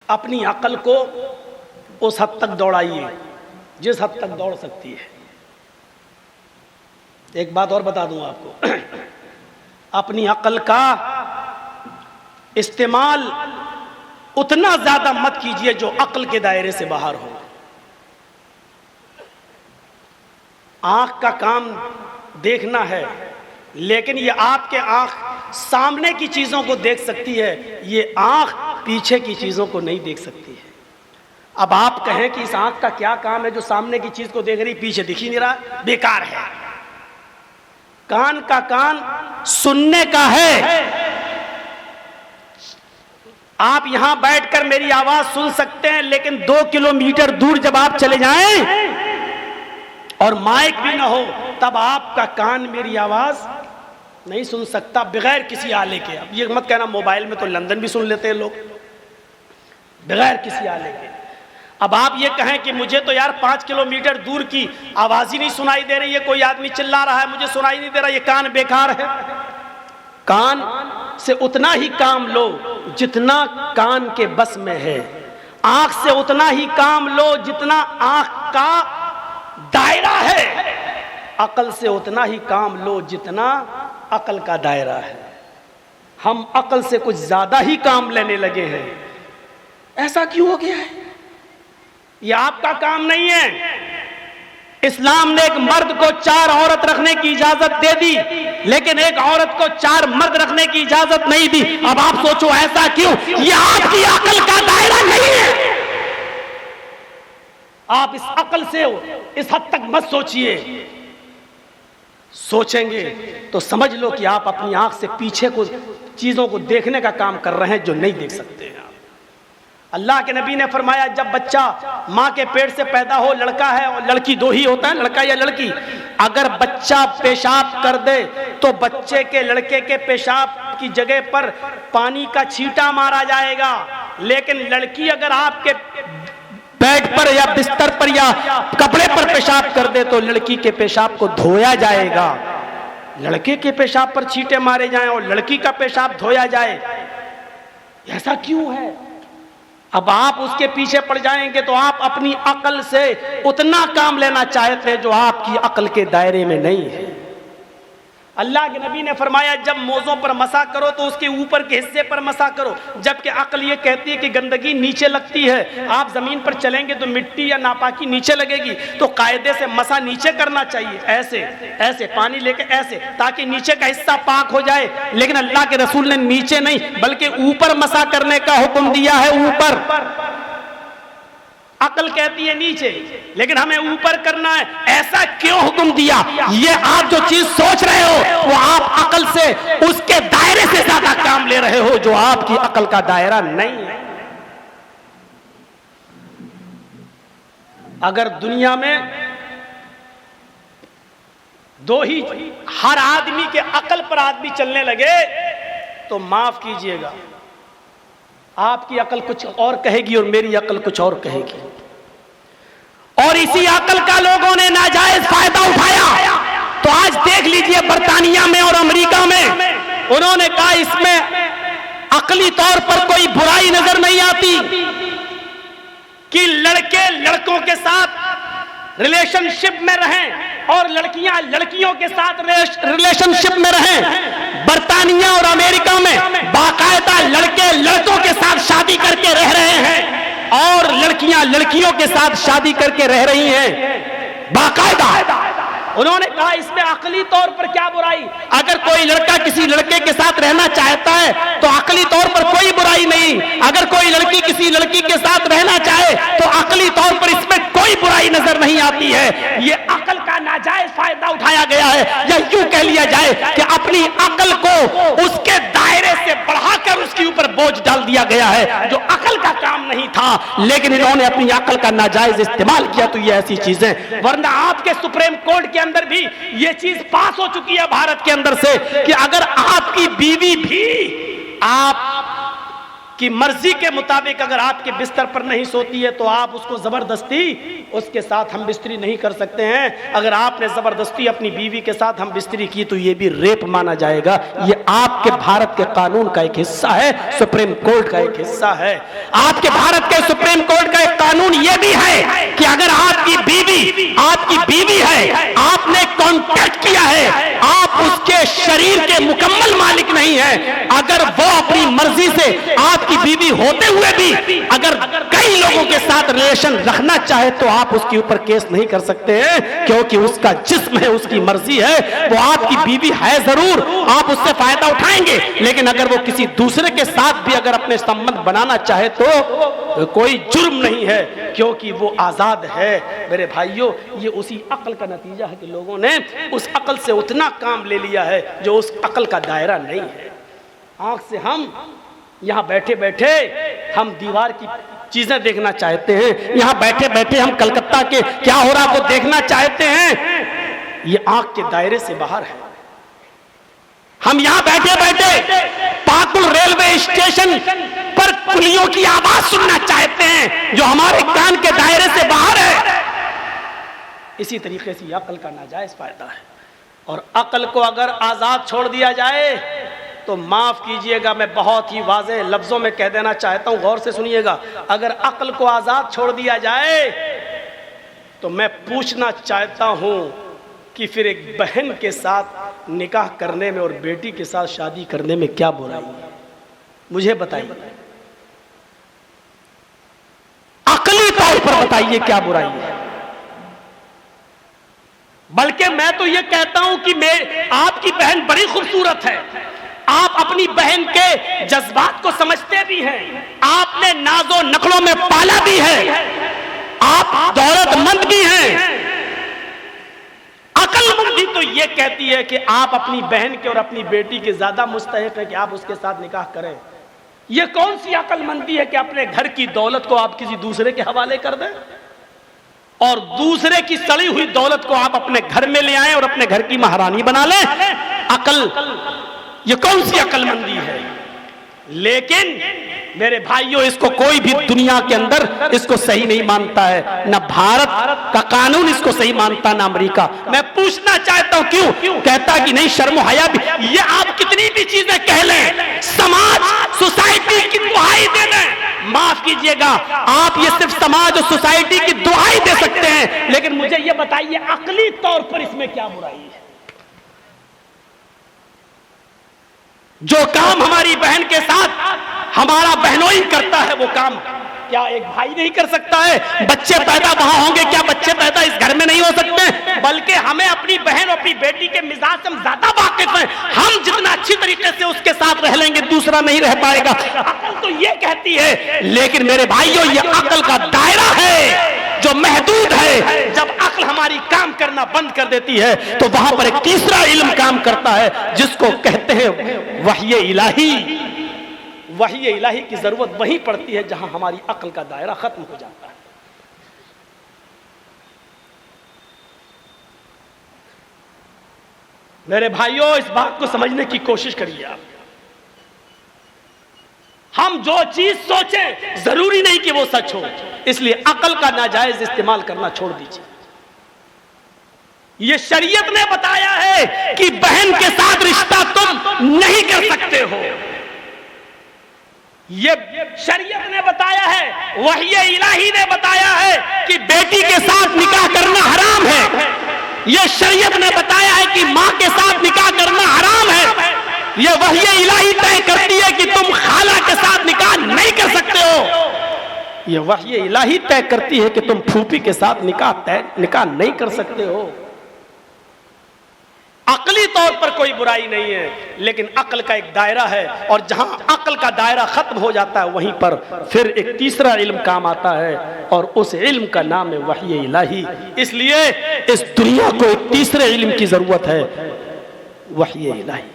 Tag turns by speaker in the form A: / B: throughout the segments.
A: अपनी अकल को उस हद तक दौड़ाइए जिस हद तक दौड़ सकती है। एक बात और बता दूं आपको, अपनी अकल का इस्तेमाल उतना ज्यादा मत कीजिए जो अकल के दायरे से बाहर हो। आंख का काम देखना है, लेकिन ये आपके आंख सामने की चीजों को देख सकती है, ये आंख पीछे की चीजों को नहीं देख सकती है। अब आप कहें कि इस आंख का क्या काम है जो सामने की चीज को देख रही, पीछे दिख ही नहीं रहा, बेकार है। कान का काम सुनने का है। आप यहां बैठकर मेरी आवाज सुन सकते हैं, लेकिन 2 किलोमीटर दूर जब आप चले जाएं और माइक भी ना हो, तब आपका कान मेरी आवाज नहीं सुन सकता बगैर किसी आले के। अब ये मत कहना मोबाइल में तो लंदन भी सुन लेते हैं लोग, बगैर किसी आले के। अब आप ये कहें कि मुझे तो यार 5 किलोमीटर दूर की आवाज ही नहीं सुनाई दे रही है, कोई आदमी चिल्ला रहा है मुझे सुनाई नहीं दे रहा, ये कान बेकार है। कान से उतना ही काम लो जितना कान के बस में है। आंख से उतना ही काम लो जितना आंख का दायरा है। अकल से उतना ही काम लो जितना अकल का दायरा है। हम अकल से कुछ ज्यादा ही काम लेने लगे हैं। ऐसा क्यों हो गया है? ये आपका काम नहीं है। इस्लाम ने एक मर्द को 4 औरत रखने की इजाजत दे दी, लेकिन एक औरत को 4 मर्द रखने की इजाजत नहीं दी। अब आप सोचो ऐसा क्यों? ये आपकी अकल का दायरा नहीं है। आप इस अकल से इस हद तक मत सोचिए। सोचेंगे तो समझ लो कि आप अपनी आंख से पीछे को चीजों को देखने का काम कर रहे हैं जो नहीं देख सकते हैं। अल्लाह के नबी ने फरमाया, जब बच्चा माँ के पेट से पैदा हो, लड़का है और लड़की, 2 ही होता है, लड़का या लड़की, अगर बच्चा पेशाब कर दे तो बच्चे के, लड़के के पेशाब की जगह पर पानी का छींटा मारा जाएगा। लेकिन लड़की अगर आपके बेड पर या बिस्तर पर या कपड़े पर पेशाब कर दे तो लड़की के पेशाब को धोया जाएगा। लड़के के पेशाब पर छींटे मारे जाएं और लड़की का पेशाब धोया जाए, ऐसा क्यों है? अब आप उसके पीछे पड़ जाएंगे तो आप अपनी अकल से उतना काम लेना चाहते हैं जो आपकी अकल के दायरे में नहीं है। अल्लाह के नबी ने फरमाया, जब मोज़ों पर मसा करो तो उसके ऊपर के हिस्से पर मसा करो, जबकि अकल ये कहती है कि गंदगी नीचे लगती है। आप जमीन पर चलेंगे तो मिट्टी या नापाकी नीचे लगेगी, तो कायदे से मसा नीचे करना चाहिए, ऐसे ऐसे पानी लेके ऐसे, ताकि नीचे का हिस्सा पाक हो जाए। लेकिन अल्लाह के रसूल ने नीचे नहीं बल्कि ऊपर मसा करने का हुक्म दिया है। ऊपर अकल कहती है नीचे, लेकिन हमें ऊपर करना है। ऐसा क्यों हुक्म दिया? ये आप जो चीज सोच रहे हो वो आप अकल से उसके दायरे से ज्यादा काम ले रहे हो जो आपकी अकल का दायरा नहीं है। अगर दुनिया में 2 ही हर आदमी के अकल पर आदमी चलने लगे तो माफ कीजिएगा, आपकी अकल कुछ और कहेगी और मेरी अकल कुछ और कहेगी। और इसी अकल का लोगों ने नाजायज फायदा उठाया। तो आज देख लीजिए बर्तानिया में और अमेरिका में उन्होंने कहा इसमें अकली तौर पर कोई बुराई नजर नहीं आती कि लड़के लड़कों के साथ रिलेशनशिप में रहें और लड़कियां लड़कियों के साथ रिलेशनशिप में रहें। बर्तानिया और अमेरिका में बाकायदा लड़के लड़कों के साथ शादी करके रह रहे हैं और लड़कियां लड़कियों के साथ शादी करके रह रही हैं बाकायदा। उन्होंने कहा इसमें अकली तौर पर क्या बुराई? अगर कोई लड़का किसी लड़के के साथ रहना चाहता है तो अकली तौर पर कोई बुराई नहीं। अगर कोई लड़की किसी लड़की के साथ रहना चाहे तो अकली तौर पर इसमें कोई बुराई नजर नहीं आती है। ये अकल का नाजायज फायदा उठाया गया है, या यूं कह लिया जाए कि अपनी अकल को उसके दायरे से बढ़ाकर उसके ऊपर बोझ डाल दिया गया है जो अकल का काम नहीं था, लेकिन इन्होंने अपनी अकल का नाजायज इस्तेमाल किया। तो ये ऐसी चीजें, वरना आपके सुप्रीम कोर्ट के अंदर भी ये चीज पास हो चुकी है भारत के अंदर से कि अगर आपकी बीवी भी आप कि मर्जी के मुताबिक अगर आपके बिस्तर पर नहीं सोती है तो आप उसको जबरदस्ती उसके साथ हम बिस्तरी नहीं कर सकते हैं। अगर आपने जबरदस्ती अपनी बीवी के साथ हम बिस्तरी की तो ये भी रेप माना जाएगा। ये आपके भारत के कानून का एक हिस्सा है, सुप्रीम कोर्ट का एक हिस्सा है। आपके भारत के सुप्रीम कोर्ट का एक कानून ये भी है कि अगर आपकी बीवी है, आपने कॉन्टैक्ट किया है, आप उसके शरीर के मुकम्मल मालिक नहीं है, अगर वो अपनी मर्जी से आपकी बीवी होते हुए भी अगर कई लोगों के साथ रिलेशन रखना चाहे तो आप उसके ऊपर केस नहीं कर सकते हैं, क्योंकि उसका जिस्म है, उसकी मर्जी है। वो आपकी बीवी है जरूर, आप उससे फायदा उठाएंगे, लेकिन अगर वो किसी दूसरे के साथ भी अगर अपने संबंध बनाना चाहे तो कोई जुर्म नहीं है, क्योंकि वो आजाद है। मेरे भाइयों, ये उसी अक्ल का नतीजा है कि लोगों ने उस अक्ल से उतना काम ले लिया है जो उस अक्ल का दायरा नहीं है। आंख से हम यहां बैठे बैठे हम दीवार की चीजें देखना चाहते हैं, यहां बैठे बैठे हम कलकत्ता के क्या हो रहा है वो देखना चाहते हैं। ये आंख के दायरे से बाहर है। हम यहां बैठे बैठे पाकुल रेलवे स्टेशन पर कुलियों की आवाज सुनना चाहते हैं, जो हमारे कान के दायरे से बाहर है। इसी तरीके से अक्ल का नाजायज फायदा है। और अक्ल को अगर आजाद छोड़ दिया जाए तो माफ कीजिएगा, मैं बहुत ही वाज़ेह लफ्जों में कह देना चाहता हूं, गौर से सुनिएगा। अगर अक्ल को आजाद छोड़ दिया जाए तो मैं पूछना चाहता हूं कि फिर एक बहन के साथ निकाह करने में और बेटी के साथ शादी करने में क्या बुराई है? मुझे बताइए, अकली तौर पर बताइए क्या बुराई है। बल्कि मैं तो ये कहता हूं कि आपकी बहन बड़ी खूबसूरत है, आप अपनी बहन के जज्बात को समझते भी हैं, आपने नाजो नखलों में पाला भी है, आप दौलतमंद भी हैं। अक्लमंदी तो ये कहती है कि आप अपनी बहन के और अपनी बेटी के ज्यादा मुस्तहिक है कि आप उसके साथ निकाह करें। ये कौन सी अक्लमंदी है कि अपने घर की दौलत को आप किसी दूसरे के हवाले कर दें और दूसरे की सड़ी हुई दौलत को आप अपने घर में ले आए और अपने घर की महारानी बना लें? ये कौन सी अक्लमंदी है? लेकिन मेरे भाइयों, इसको कोई भी दुनिया के अंदर इसको सही नहीं मानता है। ना भारत का कानून इसको सही मानता, ना अमेरिका। मैं पूछना चाहता हूं क्यों कहता कि नहीं शर्म हया भी, ये आप कितनी भी चीजें कह लें, समाज सोसाइटी की दुहाई दे दें, माफ कीजिएगा, आप ये सिर्फ समाज और सोसाइटी की दुहाई दे सकते हैं, लेकिन मुझे ये बताइए अकली तौर पर इसमें क्या बुराई है? जो काम हमारी बहन के साथ हमारा बहनोई करता है, वो काम क्या एक भाई नहीं कर सकता है? बच्चे पैदा वहां होंगे, क्या बच्चे पैदा इस घर में नहीं हो सकते? बल्कि हमें अपनी बहन और अपनी बेटी के मिजाज से हम ज्यादा वाकिफ हैं। हम जितना अच्छी तरीके से उसके साथ रह लेंगे, दूसरा नहीं रह पाएगा। अकल तो ये कहती है, लेकिन मेरे भाइयों, ये अकल का दायरा है जो महदूद है। जब अक्ल हमारी काम करना बंद कर देती है तो वहां पर एक तीसरा इल्म काम करता है, जिसको कहते हैं वही इलाही। वही इलाही की जरूरत वहीं पड़ती है जहां हमारी अक्ल का दायरा खत्म हो जाता है। मेरे भाइयों, इस बात को समझने की कोशिश करिए आप। हम जो चीज सोचें जरूरी नहीं कि वो सच हो, इसलिए अक्ल का नाजायज इस्तेमाल करना छोड़ दीजिए। ये शरीयत ने बताया है कि बहन के साथ रिश्ता तुम नहीं कर सकते हो। ये शरीयत ने बताया है, वही इलाही ने बताया है कि बेटी के साथ निकाह करना हराम है। ये शरीयत ने बताया है कि मां के साथ निकाह करना हराम है। ये वही इलाही तय करती है कि तुम खाला के साथ निकाह नहीं कर सकते हो। ये वही इलाही तय करती है कि तुम फूफी के साथ निकाह नहीं कर सकते हो। अकली तौर पर कोई बुराई नहीं है, लेकिन अक्ल का एक दायरा है, और जहां अक्ल का दायरा खत्म हो जाता है वहीं पर फिर एक तीसरा इल्म काम आता है, और उस इल्म का नाम है वही इलाही। इसलिए इस दुनिया को एक तीसरे इल्म की जरूरत है, वही इलाही।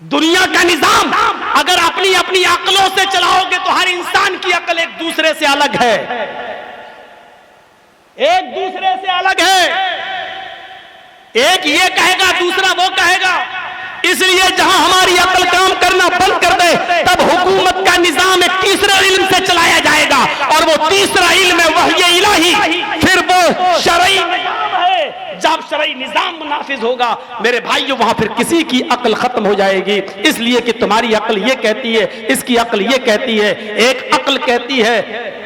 A: दुनिया का निजाम अगर अपनी अपनी अक्लों से चलाओगे तो हर इंसान की अक्ल एक दूसरे से अलग है, एक दूसरे से अलग है। एक ये कहेगा, दूसरा वो कहेगा। इसलिए जहां हमारी अकल काम करना बंद कर दे, तब हुकूमत का निजाम एक तीसरे इल्म से चलाया जाएगा, और वो तीसरा इल्म है वही इलाही। फिर वो शरई निजाम है। जब शरई निजाम मुनाफिज होगा मेरे भाइयों, वहां फिर किसी की अकल खत्म हो जाएगी। इसलिए कि तुम्हारी अकल ये कहती है, इसकी अकल ये कहती है। एक अकल कहती है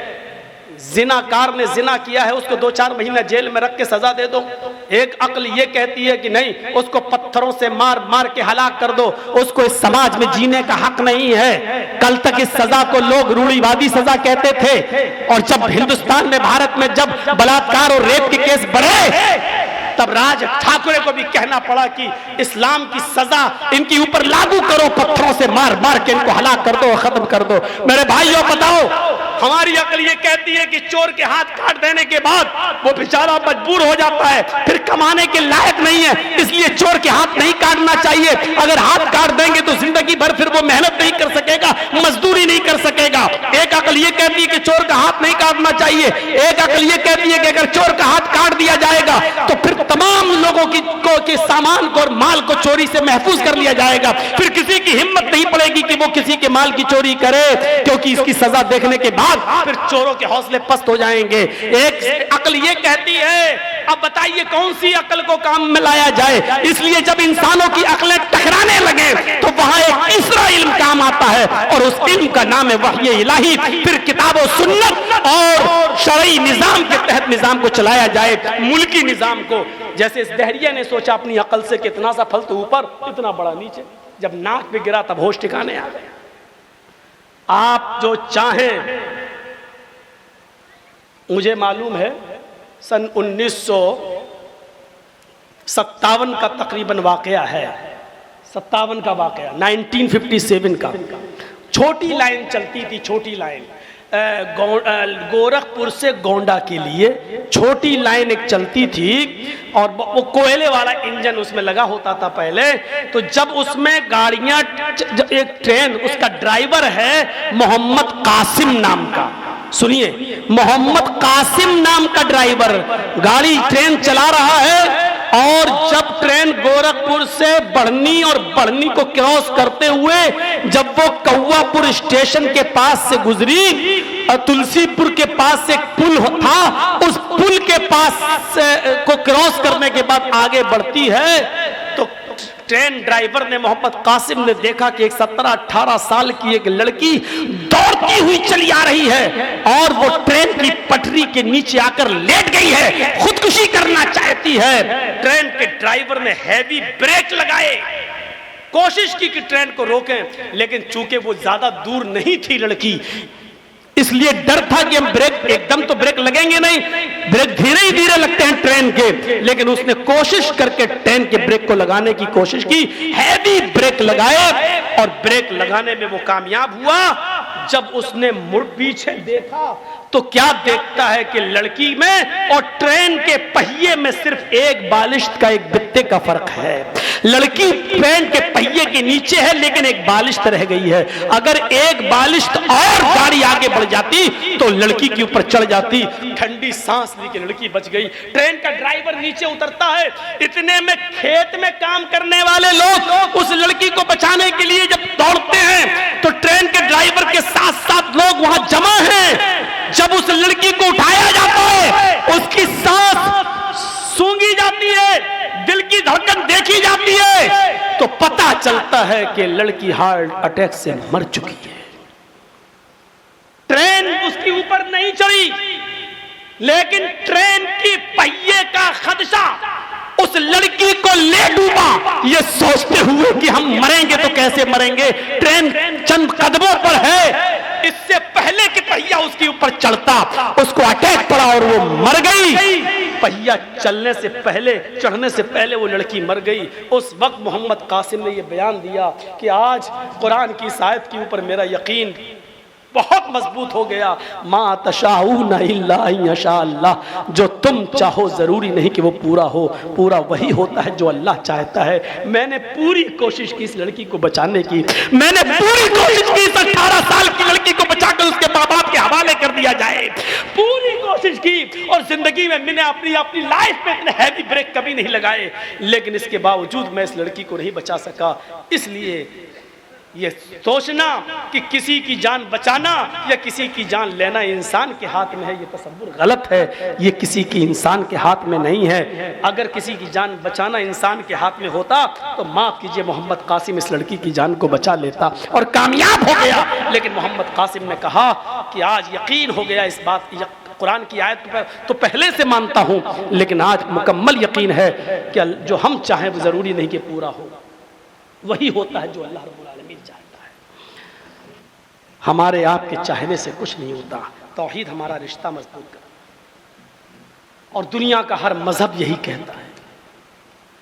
A: जिनाकार ने जिना किया है, उसको 2-4 महीने जेल में रख के सजा दे दो। एक अक्ल ये कहती है कि नहीं, उसको पत्थरों से मार मार के हलाक कर दो, उसको इस समाज में जीने का हक नहीं है। कल तक इस सजा को लोग रूढ़िवादी सजा कहते थे, और जब हिंदुस्तान में, भारत में जब बलात्कार और रेप के केस बढ़े, तब राज ठाकरे को भी कहना पड़ा कि इस्लाम की सजा इनके ऊपर लागू करो, पत्थरों से मार मार के इनको हलाक कर दो, खत्म कर दो। मेरे भाइयों बताओ, हमारी अकल ये कहती है कि चोर के हाथ काट देने के बाद वो बेचारा मजबूर हो जाता है, फिर कमाने के लायक नहीं है, इसलिए चोर के हाथ नहीं काटना चाहिए। अगर हाथ काट देंगे तो जिंदगी भर फिर वो मेहनत नहीं कर सकेगा, मजदूरी नहीं कर सकेगा। एक अकल ये कहती है कि चोर का हाथ नहीं काटना चाहिए। एक अकल ये कहती है कि अगर चोर का हाथ काट दिया जाएगा तो फिर तमाम लोगों के सामान को और माल को चोरी से महफूज कर लिया जाएगा। फिर किसी की हिम्मत नहीं पड़ेगी कि वो किसी के माल की चोरी करे, क्योंकि इसकी सजा देखने के बाद फिर चोरों के हौसले पस्त हो जाएंगे। एक अकल ये कहती है, अब बताइए कौन सी अकल को काम में लाया जाए। इसलिए जब इंसानों की अकलें टकराने लगे तो वहां एक तीसरा इल्म काम आता है, और उस इल्म का नाम है वही इलाही। फिर किताब और सुन्नत और शरई निजाम के तहत निजाम को चलाया जाए, मुल्की निजाम को। जैसे इस दहरिया ने सोचा अपनी अकल से कितना सा फल तो ऊपर, इतना बड़ा नीचे। जब नाक पे गिरा तब होश ठिकाने आ गए। आप जो चाहें, मुझे मालूम है सन 1957 का तकरीबन वाकया है, 57 का वाकया, 1957 का। छोटी लाइन चलती थी, छोटी लाइन गोरखपुर से गोंडा के लिए छोटी लाइन एक चलती थी, और वो कोयले वाला इंजन उसमें लगा होता था पहले। तो जब उसमें गाड़ियां, एक ट्रेन, उसका ड्राइवर है मोहम्मद कासिम नाम का, सुनिए, मोहम्मद कासिम नाम का ड्राइवर गाड़ी ट्रेन चला रहा है। और जब ट्रेन गोरखपुर से बढ़नी और बढ़नी को क्रॉस करते हुए जब वो कौवापुर स्टेशन के पास से गुजरी, तुलसीपुर के पास एक पुल था, उस पुल के पास को क्रॉस करने के बाद आगे बढ़ती है, तो ट्रेन ड्राइवर ने, मोहम्मद कासिम ने देखा कि एक 17-18 साल की एक लड़की दौड़ती हुई चली आ रही है, और वो ट्रेन की पटरी के नीचे आकर लेट गई है, खुदकुशी करना चाहती है। ट्रेन के ड्राइवर ने हैवी ब्रेक लगाए, कोशिश की कि ट्रेन को रोकें, लेकिन चूंकि वो ज्यादा दूर नहीं थी लड़की, इसलिए डर था कि हम ब्रेक, एकदम तो ब्रेक लगेंगे नहीं, ब्रेक धीरे ही धीरे लगते हैं ट्रेन के। लेकिन उसने कोशिश करके ट्रेन के ब्रेक को लगाने की कोशिश की, हैवी ब्रेक लगाए, और ब्रेक लगाने में वो कामयाब हुआ। जब उसने मुड़ पीछे देखा तो क्या देखता है कि लड़की में और ट्रेन के पहिए में सिर्फ एक बालिश्त का, एक बित्ते का फर्क है। लड़की ट्रेन के पहिए के नीचे है, लेकिन एक बालिश्त रह गई है। अगर एक बालिश्त और गाड़ी आगे बढ़ जाती तो लड़की के ऊपर चढ़ जाती। ठंडी सांस ली कि लड़की बच गई। ट्रेन का ड्राइवर नीचे उतरता है, इतने में खेत में काम करने वाले लोग उस लड़की को बचाने के लिए जब दौड़ते हैं तो ट्रेन के ड्राइवर के साथ साथ लोग वहां जमा हैं। जब उस लड़की को उठाया जाता है, उसकी सांस सूंघी जाती है, दिल की धड़कन देखी जाती है, तो पता चलता है कि लड़की हार्ट अटैक से मर चुकी है। ट्रेन उसके ऊपर नहीं चढ़ी, लेकिन ट्रेन की पहिए का खदशा उस लड़की को ले डूबा, ये सोचते हुए कि हम मरेंगे तो कैसे मरेंगे, ट्रेन चंद कदमों पर है। इससे पहले कि पहिया उसके ऊपर चढ़ता, उसको अटैक पड़ा और वो मर गई। पहिया चलने से पहले, चढ़ने से पहले वो लड़की मर गई। उस वक्त मोहम्मद कासिम ने ये बयान दिया कि आज कुरान की इस आयत के ऊपर मेरा यकीन बहुत मजबूत हो गया। मा तशाऊना इल्ला यशा अल्लाह, जो तुम चाहो जरूरी नहीं कि वो पूरा हो, पूरा वही होता है जो अल्लाह चाहता है। मैंने पूरी कोशिश की इस लड़की को बचाने की, मैंने पूरी कोशिश की इस 18 साल की लड़की को बचाकर उसके माँ बाप के हवाले कर दिया जाए, पूरी कोशिश की और जिंदगी में मैंने अपनी अपनी लाइफ में इतने हैवी ब्रेक कभी नहीं लगाए, लेकिन इसके बावजूद मैं इस लड़की को नहीं बचा सका। इसलिए ये सोचना कि किसी की जान बचाना या किसी की जान लेना इंसान के हाथ में है, ये तसव्वुर गलत है। ये किसी की इंसान के हाथ में नहीं है। अगर किसी की जान बचाना इंसान के हाथ में होता तो माफ कीजिए मोहम्मद कासिम इस लड़की की जान को बचा लेता और कामयाब हो गया। लेकिन मोहम्मद कासिम ने कहा कि आज यकीन हो गया इस बात की, कुरान की आयत पर तो पहले से मानता हूं, लेकिन आज मुकम्मल यकीन है कि जो हम चाहें वो जरूरी नहीं कि पूरा हो, वही होता है जो अल्लाह रब्बुल आलमीन चाहता है। हमारे आपके चाहने से कुछ नहीं होता। तौहीद हमारा रिश्ता मजबूत कर, और दुनिया का हर मजहब यही कहता है।